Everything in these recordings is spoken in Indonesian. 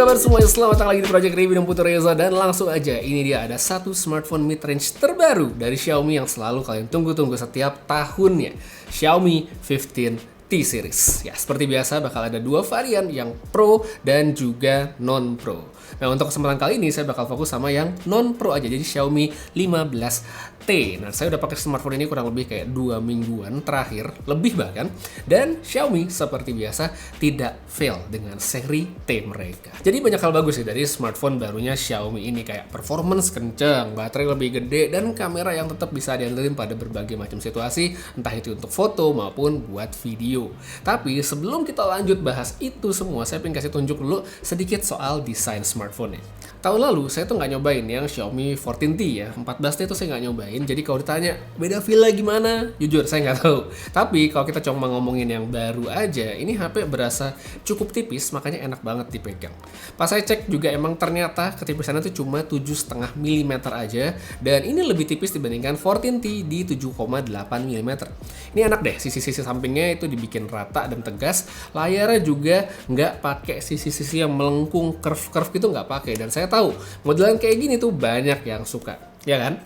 kabar semuanya? Selamat datang lagi di Project Review dengan Putu Reza. Dan langsung aja, ini dia ada satu smartphone mid-range terbaru dari Xiaomi yang selalu kalian tunggu-tunggu setiap tahunnya, Xiaomi 15T series. Ya, seperti biasa bakal ada dua varian, yang Pro dan juga non-Pro. Nah, untuk kesempatan kali ini saya bakal fokus sama yang non-Pro aja, jadi Xiaomi 15T. Nah, saya udah pakai smartphone ini kurang lebih kayak 2 mingguan terakhir, lebih bahkan. Dan Xiaomi seperti biasa tidak fail dengan seri T mereka. Jadi banyak hal bagus sih dari smartphone barunya Xiaomi ini, kayak performance kenceng, baterai lebih gede, dan kamera yang tetap bisa diandelin pada berbagai macam situasi, entah itu untuk foto maupun buat video. Tapi sebelum kita lanjut bahas itu semua, saya pengen kasih tunjuk dulu sedikit soal desain smartphone-nya. Tahun lalu saya tuh nggak nyobain yang Xiaomi 14T ya, 14T itu saya nggak nyobain. Jadi kalau ditanya beda feel gimana, jujur saya nggak tahu. Tapi kalau kita cuma ngomongin yang baru aja, ini HP berasa cukup tipis, makanya enak banget dipegang. Pas saya cek juga emang ternyata ketipisannya tuh cuma 7,5 mm aja, dan ini lebih tipis dibandingkan 14T di 7,8 mm. Ini enak deh, sisi-sisi sampingnya itu dibikin rata dan tegas. Layarnya juga nggak pakai sisi-sisi yang melengkung curve-curve gitu, nggak pakai. Dan saya tahu modelan kayak gini tuh banyak yang suka, ya kan?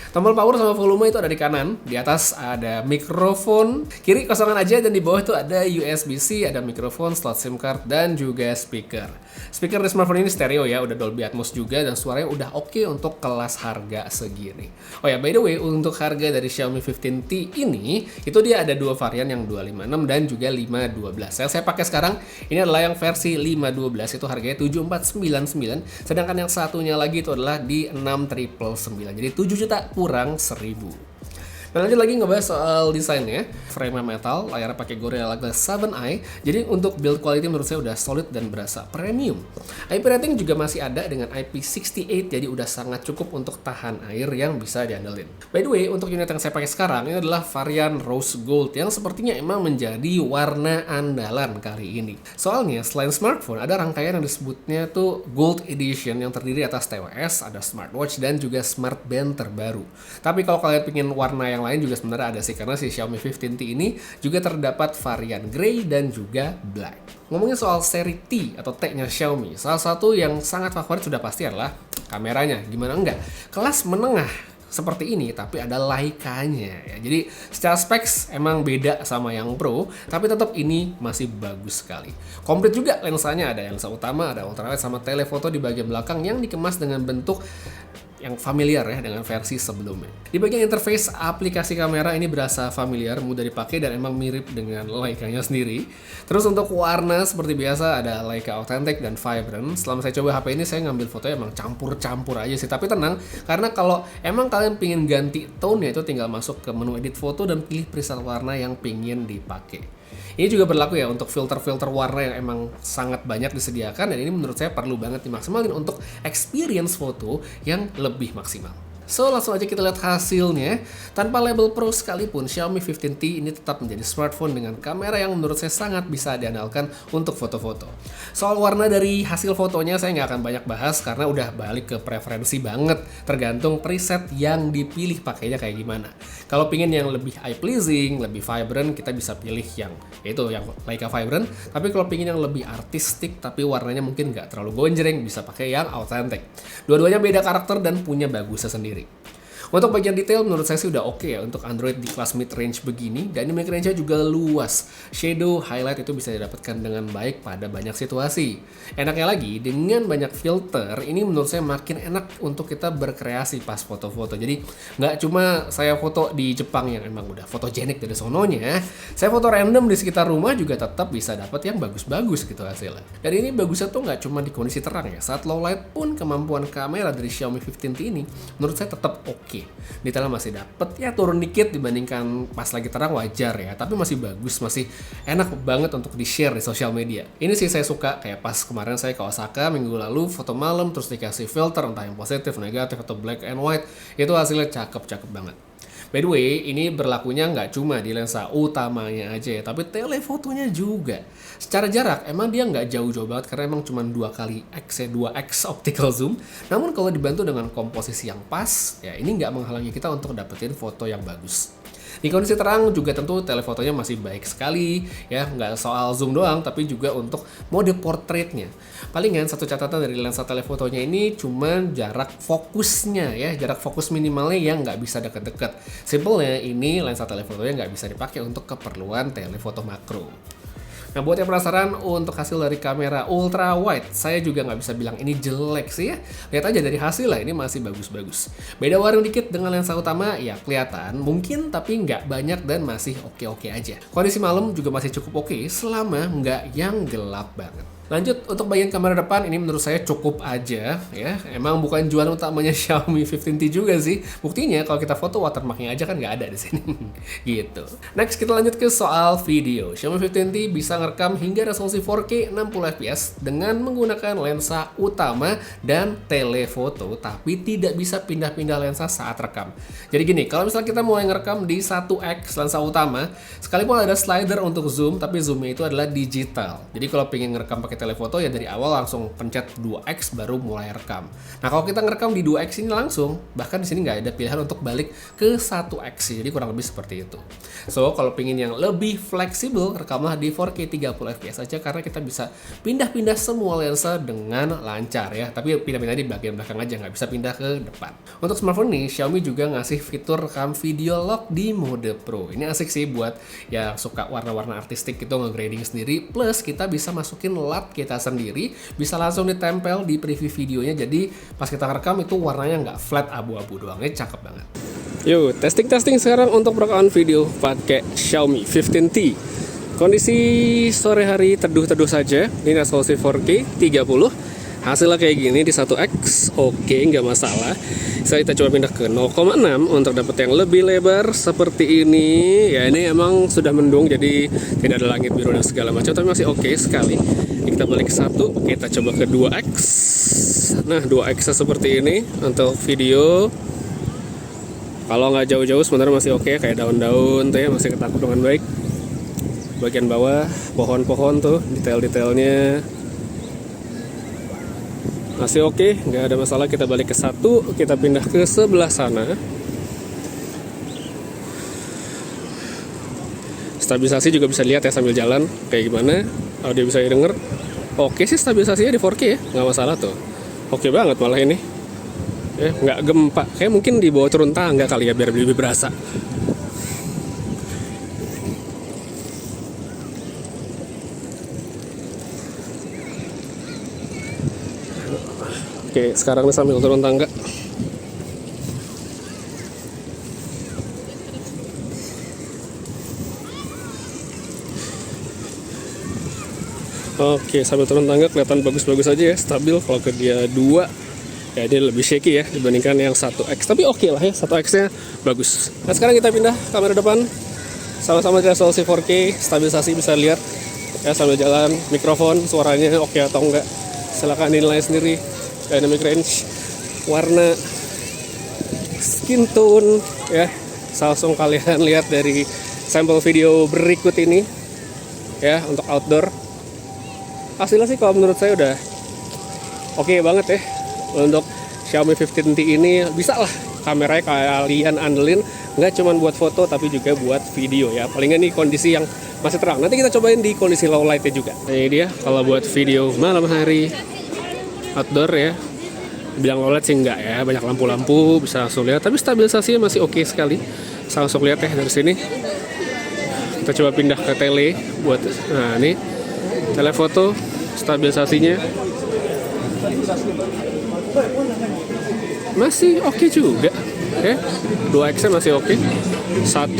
Tombol power sama volume itu ada di kanan, di atas ada mikrofon, kiri kosongan aja, dan di bawah itu ada USB-C, ada mikrofon, slot SIM card, dan juga speaker. Speaker di smartphone ini stereo ya, udah Dolby Atmos juga, dan suaranya udah oke untuk kelas harga segini. Oh ya, by the way, untuk harga dari Xiaomi 15T ini, itu dia ada dua varian, yang 256 dan juga 512. Yang saya pakai sekarang, ini adalah yang versi 512, itu harganya 7499, sedangkan yang satunya lagi itu adalah di 6999, jadi 7 juta kurang 1000. Nah, lanjut lagi ngebahas soal desainnya. Frame metal, layarnya pakai Gorilla Glass 7i. Jadi untuk build quality menurut saya udah solid dan berasa premium. IP rating juga masih ada dengan IP68, jadi udah sangat cukup untuk tahan air yang bisa diandelin. By the way, untuk unit yang saya pakai sekarang ini adalah varian Rose Gold yang sepertinya emang menjadi warna andalan kali ini. Soalnya selain smartphone, ada rangkaian yang disebutnya tuh Gold Edition yang terdiri atas TWS, ada smartwatch, dan juga smart band terbaru. Tapi kalau kalian pengen warna yang lain juga sebenarnya ada sih, karena si Xiaomi 15T ini juga terdapat varian grey dan juga black. Ngomongin soal seri T atau T-nya Xiaomi, salah satu yang sangat favorit sudah pasti adalah kameranya. Gimana enggak? Kelas menengah seperti ini tapi ada Leica-nya ya. Jadi secara specs emang beda sama yang Pro, tapi tetap ini masih bagus sekali. Komplit juga lensanya, ada lensa utama, ada ultrawide, sama telefoto di bagian belakang yang dikemas dengan bentuk yang familiar ya dengan versi sebelumnya. Di bagian interface aplikasi kamera ini berasa familiar, mudah dipakai, dan emang mirip dengan Leica-nya sendiri. Terus untuk warna seperti biasa ada Leica Authentic dan Vibrant. Selama saya coba HP ini saya ngambil fotonya emang campur-campur aja sih, tapi tenang, karena kalau emang kalian pingin ganti tone-nya itu tinggal masuk ke menu edit foto dan pilih preset warna yang pingin dipakai. Ini juga berlaku ya untuk filter-filter warna yang emang sangat banyak disediakan, dan ini menurut saya perlu banget dimaksimalin untuk experience foto yang lebih maksimal. So, langsung aja kita lihat hasilnya. Tanpa label Pro sekalipun, Xiaomi 15T ini tetap menjadi smartphone dengan kamera yang menurut saya sangat bisa diandalkan untuk foto-foto. Soal warna dari hasil fotonya saya nggak akan banyak bahas karena udah balik ke preferensi banget, tergantung preset yang dipilih pakainya kayak gimana. Kalau pingin yang lebih eye pleasing, lebih vibrant, kita bisa pilih yang Leica Vibrant. Tapi kalau pingin yang lebih artistik tapi warnanya mungkin nggak terlalu gonjreng, bisa pakai yang Authentic. Dua-duanya beda karakter dan punya bagusnya sendiri. Untuk bagian detail menurut saya sih udah oke ya untuk Android di kelas mid-range begini, dan dynamic range-nya juga luas. Shadow, highlight itu bisa didapatkan dengan baik pada banyak situasi. Enaknya lagi, dengan banyak filter, ini menurut saya makin enak untuk kita berkreasi pas foto-foto. Jadi nggak cuma saya foto di Jepang yang emang udah fotogenik dari sononya, saya foto random di sekitar rumah juga tetap bisa dapat yang bagus-bagus gitu hasilnya. Dan ini bagusnya tuh nggak cuma di kondisi terang ya, saat low light pun kemampuan kamera dari Xiaomi 15T ini menurut saya tetap oke. Detailnya masih dapet ya, turun dikit dibandingkan pas lagi terang, wajar ya, tapi masih bagus, masih enak banget untuk di-share di sosial media. Ini sih saya suka, kayak pas kemarin saya ke Osaka minggu lalu foto malam terus dikasih filter entah yang positif, negatif, atau black and white, itu hasilnya cakep-cakep banget. By the way, ini berlakunya nggak cuma di lensa utamanya aja ya, tapi telefotonya juga. Secara jarak, emang dia nggak jauh-jauh banget karena emang cuma 2x optical zoom. Namun kalau dibantu dengan komposisi yang pas, ya ini nggak menghalangi kita untuk dapetin foto yang bagus. Di kondisi terang juga tentu telefotonya masih baik sekali ya, nggak soal zoom doang tapi juga untuk mode portraitnya. Palingan satu catatan dari lensa telefotonya ini cuman jarak fokusnya ya, jarak fokus minimalnya yang nggak bisa deket-deket. Simpelnya ini lensa telefotonya nggak bisa dipakai untuk keperluan telefoto makro. Nah, buat yang penasaran untuk hasil dari kamera ultra wide, saya juga nggak bisa bilang ini jelek sih ya. Lihat aja dari hasil lah, ini masih bagus-bagus. Beda warna dikit dengan lensa utama, ya kelihatan mungkin tapi nggak banyak dan masih oke-oke aja. Kondisi malam juga masih cukup oke selama nggak yang gelap banget. Lanjut, untuk bagian kamera depan ini menurut saya cukup aja ya. Emang bukan jualan utamanya Xiaomi 15T juga sih. Buktinya kalau kita foto watermarknya aja kan nggak ada di sini. Gitu. Next kita lanjut ke soal video. Xiaomi 15T bisa ngerekam hingga resolusi 4K 60 fps dengan menggunakan lensa utama dan telefoto, tapi tidak bisa pindah-pindah lensa saat rekam. Jadi gini, kalau misalnya kita mulai ngerekam di 1x lensa utama, sekalipun ada slider untuk zoom, tapi zoomnya itu adalah digital. Jadi kalau pengen ngerekam pakai telefoto ya dari awal langsung pencet 2x baru mulai rekam. Nah, kalau kita ngerekam di 2x ini langsung, bahkan di sini nggak ada pilihan untuk balik ke 1x. Jadi kurang lebih seperti itu. So, kalau pengen yang lebih fleksibel, rekamlah di 4K 30 fps aja karena kita bisa pindah-pindah semua lensa dengan lancar ya. Tapi pindah-pindah di bagian belakang aja, nggak bisa pindah ke depan. Untuk smartphone ini, Xiaomi juga ngasih fitur rekam video log di mode Pro. Ini asik sih buat yang suka warna-warna artistik gitu, nge-grading sendiri. Plus kita bisa masukin LUT kita sendiri, bisa langsung ditempel di preview videonya, jadi pas kita rekam itu warnanya nggak flat abu-abu doang, ini cakep banget. Yuk, testing sekarang untuk rekaman video pakai Xiaomi 15T. Kondisi sore hari teduh-teduh saja, ini resolusi 4K 30, hasilnya kayak gini di 1x, oke, nggak masalah. Saya kita coba pindah ke 0,6 untuk dapat yang lebih lebar seperti ini. Ya ini emang sudah mendung jadi tidak ada langit biru dan segala macam, tapi masih oke sekali. Ini kita balik ke 1, kita coba ke 2x. Nah 2x seperti ini untuk video. Kalau nggak jauh-jauh sebenarnya masih oke, kayak daun-daun tuh ya masih ketangkep dengan baik. Bagian bawah pohon-pohon tuh detail-detailnya masih oke, nggak ada masalah. Kita balik ke 1, kita pindah ke sebelah sana. Stabilisasi juga bisa lihat ya sambil jalan kayak gimana, audio bisa denger. Oke sih, stabilisasinya di 4K ya, nggak masalah tuh. Oke banget malah ini ya, nggak gempa, kayak mungkin dibawa turun tangga kali ya biar lebih berasa. Oke, sekarang sambil turun tangga. Oke, sambil turun tangga kelihatan bagus-bagus aja ya, stabil. Kalau ke dia 2, ya dia lebih shaky ya dibandingkan yang 1x. Tapi oke lah ya, 1x-nya bagus. Nah, sekarang kita pindah kamera depan. Sama-sama resolusi 4K, stabilisasi bisa lihat ya sambil jalan. Mikrofon, suaranya oke atau enggak, silakan dinilai sendiri. Dynamic range, warna, skin tone ya, langsung kalian lihat dari sampel video berikut ini ya. Untuk outdoor hasilnya sih kalau menurut saya udah oke banget ya. Untuk Xiaomi 15T ini bisa lah kameranya kalian andelin, nggak cuma buat foto tapi juga buat video ya. Palingan nih kondisi yang masih terang, nanti kita cobain di kondisi low lightnya juga. Nah, ini dia kalau buat video malam hari outdoor ya. Bilang low light sih enggak ya, banyak lampu-lampu bisa langsung lihat, tapi stabilisasinya masih oke sekali. Bisa langsung lihat ya dari sini. Kita coba pindah ke tele buat, nah ini telefoto, stabilisasinya masih oke juga ya. 2x masih oke, 1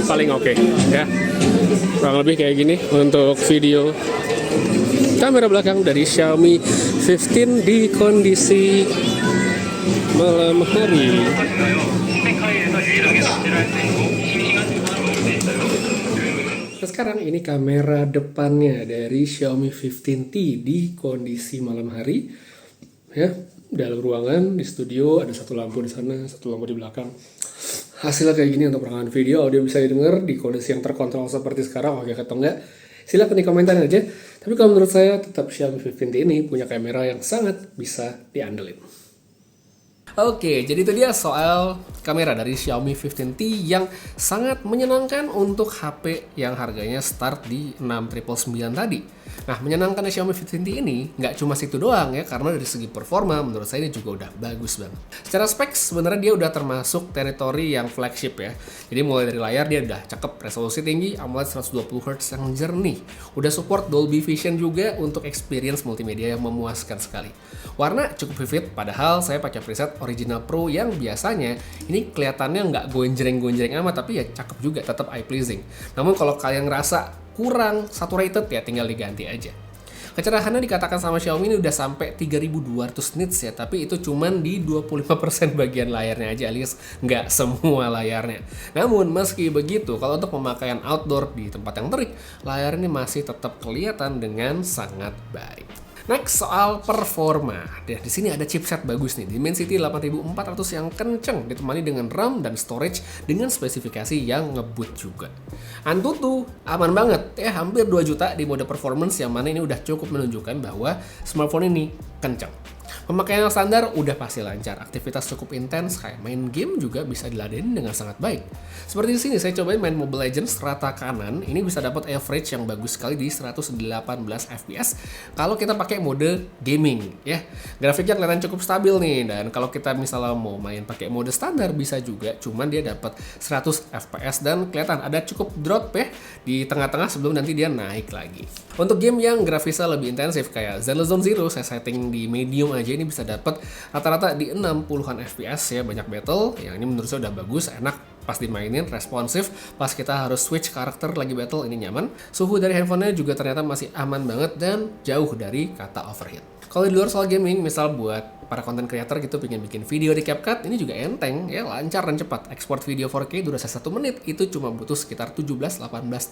paling oke ya. Kurang lebih kayak gini untuk video kamera belakang dari Xiaomi 15 di kondisi malam hari. Nah, sekarang ini kamera depannya dari Xiaomi 15T di kondisi malam hari ya. Dalam ruangan di studio ada satu lampu di sana, satu lampu di belakang. Hasilnya kayak gini untuk rekaman video, audio bisa didengar di kondisi yang terkontrol seperti sekarang, oke atau enggak? Silahkan di komentar aja. Tapi kalau menurut saya tetap Xiaomi 15T ini punya kamera yang sangat bisa diandelin. Oke, jadi itu dia soal kamera dari Xiaomi 15T yang sangat menyenangkan untuk HP yang harganya start di 6.999 tadi. Nah, menyenangkannya Xiaomi 15T ini nggak cuma situ doang ya, karena dari segi performa menurut saya ini juga udah bagus banget. Secara specs sebenarnya dia udah termasuk teritori yang flagship ya. Jadi mulai dari layar dia udah cakep, resolusi tinggi, AMOLED 120Hz yang jernih. Udah support Dolby Vision juga untuk experience multimedia yang memuaskan sekali. Warna cukup vivid, padahal saya pakai preset Original Pro yang biasanya ini kelihatannya nggak gonjreng-gonjreng amat, tapi ya cakep juga, tetap eye pleasing. Namun kalau kalian ngerasa kurang saturated ya tinggal diganti aja. Kecerahannya dikatakan sama Xiaomi ini udah sampai 3200 nits ya, tapi itu cuman di 25% bagian layarnya aja, alias nggak semua layarnya. Namun meski begitu, kalau untuk pemakaian outdoor di tempat yang terik, layar ini masih tetap kelihatan dengan sangat baik. Next, soal performa. Nah, di sini ada chipset bagus nih, Dimensity 8400 yang kenceng, ditemani dengan RAM dan storage dengan spesifikasi yang ngebut juga. Antutu aman banget ya, hampir 2 juta di mode performance, yang mana ini udah cukup menunjukkan bahwa smartphone ini kenceng. Pemakaian yang standar udah pasti lancar, aktivitas cukup intens, kayak main game juga bisa diladenin dengan sangat baik. Seperti di sini saya cobain main Mobile Legends rata kanan, ini bisa dapat average yang bagus sekali di 118 fps kalau kita pakai mode gaming ya. Grafiknya kelihatan cukup stabil nih, dan kalau kita misalnya mau main pakai mode standar bisa juga, cuman dia dapat 100 fps dan kelihatan ada cukup drop ya di tengah-tengah sebelum nanti dia naik lagi. Untuk game yang grafisnya lebih intensif kayak Zenless Zone Zero, saya setting di medium aja, ini bisa dapat rata-rata di 60-an fps ya, banyak battle. Yang ini menurut saya udah bagus, enak pas dimainin, responsif. Pas kita harus switch karakter lagi battle, ini nyaman. Suhu dari handphonenya juga ternyata masih aman banget dan jauh dari kata overheat. Kalau di luar soal gaming, misal buat para content creator gitu pengen bikin video di CapCut, ini juga enteng ya, lancar dan cepat. Export video 4K durasi 1 menit itu cuma butuh sekitar 17-18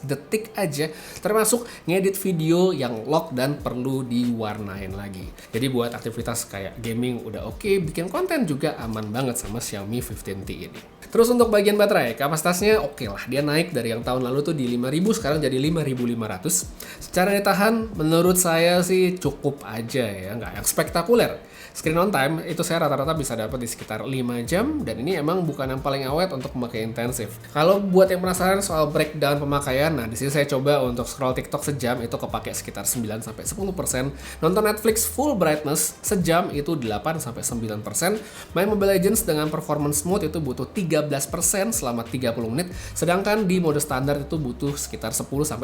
detik aja, termasuk ngedit video yang lock dan perlu diwarnain lagi. Jadi buat aktivitas kayak gaming udah oke, bikin konten juga aman banget sama Xiaomi 15T ini. Terus untuk bagian baterai, kapasitasnya oke lah, dia naik dari yang tahun lalu tuh di 5000 sekarang jadi 5500. Secara daya tahan menurut saya sih cukup aja ya, nggak yang spektakuler. Screen on time itu saya rata-rata bisa dapat di sekitar 5 jam, dan ini emang bukan yang paling awet untuk pemakaian intensif. Kalau buat yang penasaran soal breakdown pemakaian, nah di sini saya coba untuk scroll TikTok sejam itu kepake sekitar 9-10%, nonton Netflix full brightness sejam itu 8-9%, main Mobile Legends dengan performance mode itu butuh 13% selama 30 menit, sedangkan di mode standar itu butuh sekitar 10-11%.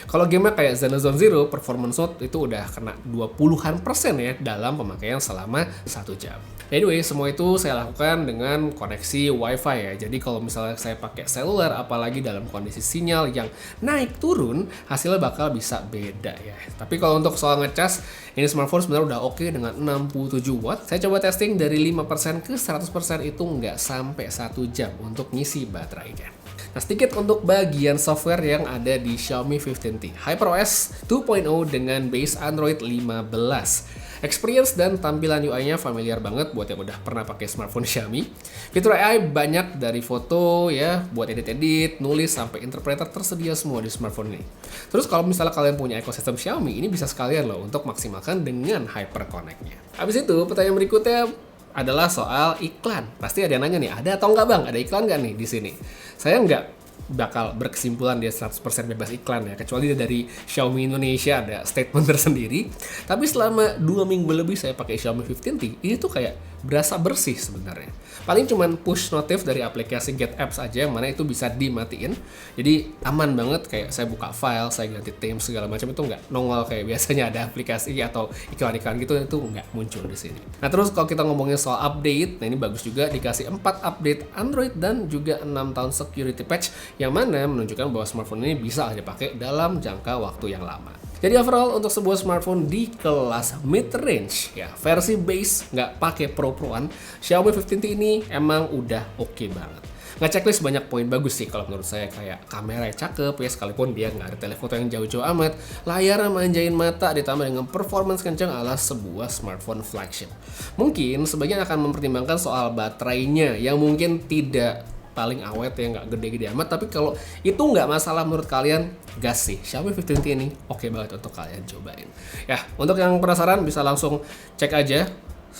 Kalau gamenya kayak Zenless Zone Zero, performance mode itu udah kena 20-an% ya dalam pemakaian selama 1 jam. Anyway, semua itu saya lakukan dengan koneksi WiFi ya. Jadi kalau misalnya saya pakai seluler, apalagi dalam kondisi sinyal yang naik turun, hasilnya bakal bisa beda ya. Tapi kalau untuk soal ngecas, ini smartphone sebenarnya udah oke dengan 67 watt. Saya coba testing dari 5% ke 100% itu nggak sampai 1 jam untuk ngisi baterainya. Nah, sedikit untuk bagian software yang ada di Xiaomi 15T. HyperOS 2.0 dengan base Android 15. Experience dan tampilan UI-nya familiar banget buat yang udah pernah pakai smartphone Xiaomi. Fitur AI banyak, dari foto ya, buat edit-edit, nulis, sampai interpreter tersedia semua di smartphone ini. Terus kalau misalnya kalian punya ekosistem Xiaomi, ini bisa sekalian loh untuk maksimalkan dengan Hyper Connect-nya. Habis itu, pertanyaan berikutnya adalah soal iklan. Pasti ada yang nanya nih, ada atau nggak bang? Ada iklan nggak nih di sini? Saya nggak bakal berkesimpulan dia 100% bebas iklan ya, kecuali dari Xiaomi Indonesia ada statement tersendiri. Tapi selama 2 minggu lebih saya pakai Xiaomi 15T, ini tuh kayak berasa bersih sebenarnya. Paling cuman push notif dari aplikasi Get Apps aja, yang mana itu bisa dimatiin. Jadi aman banget, kayak saya buka file, saya ganti theme segala macam itu nggak nongol kayak biasanya ada aplikasi atau iklan-iklan gitu, itu nggak muncul di sini. Nah terus kalau kita ngomongin soal update, nah ini bagus juga, dikasih 4 update Android dan juga 6 tahun security patch, yang mana menunjukkan bahwa smartphone ini bisa dipakai dalam jangka waktu yang lama. Jadi overall untuk sebuah smartphone di kelas mid-range ya, versi base nggak pakai pro-proan, Xiaomi 15T ini emang udah oke banget. Nge-checklist banyak poin bagus sih kalau menurut saya, kayak kamera yang cakep ya, sekalipun dia nggak ada telefoto yang jauh-jauh amat, layar manjain mata, ditambah dengan performance kencang ala sebuah smartphone flagship. Mungkin sebagian akan mempertimbangkan soal baterainya yang mungkin tidak paling awet ya, nggak gede-gede amat, tapi kalau itu nggak masalah menurut kalian, gas sih, Xiaomi 15T ini oke banget untuk kalian cobain. Ya, untuk yang penasaran bisa langsung cek aja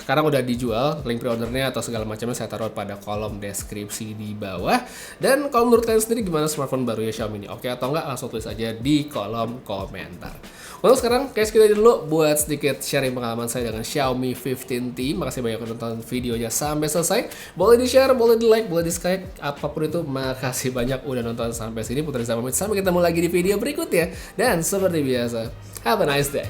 sekarang udah dijual, link pre-ordernya atau segala macamnya saya taruh pada kolom deskripsi di bawah. Dan kalau menurut kalian sendiri gimana smartphone baru ya Xiaomi ini? Oke atau enggak, langsung tulis aja di kolom komentar. Untuk sekarang, guys, kita dulu buat sedikit sharing pengalaman saya dengan Xiaomi 15T. Makasih banyak udah nonton videonya sampai selesai. Boleh di-share, boleh di-like, boleh di-subscribe, apapun itu. Makasih banyak udah nonton sampai sini. Putri Rizal pamit, sampai ketemu lagi di video berikutnya. Dan seperti biasa, have a nice day.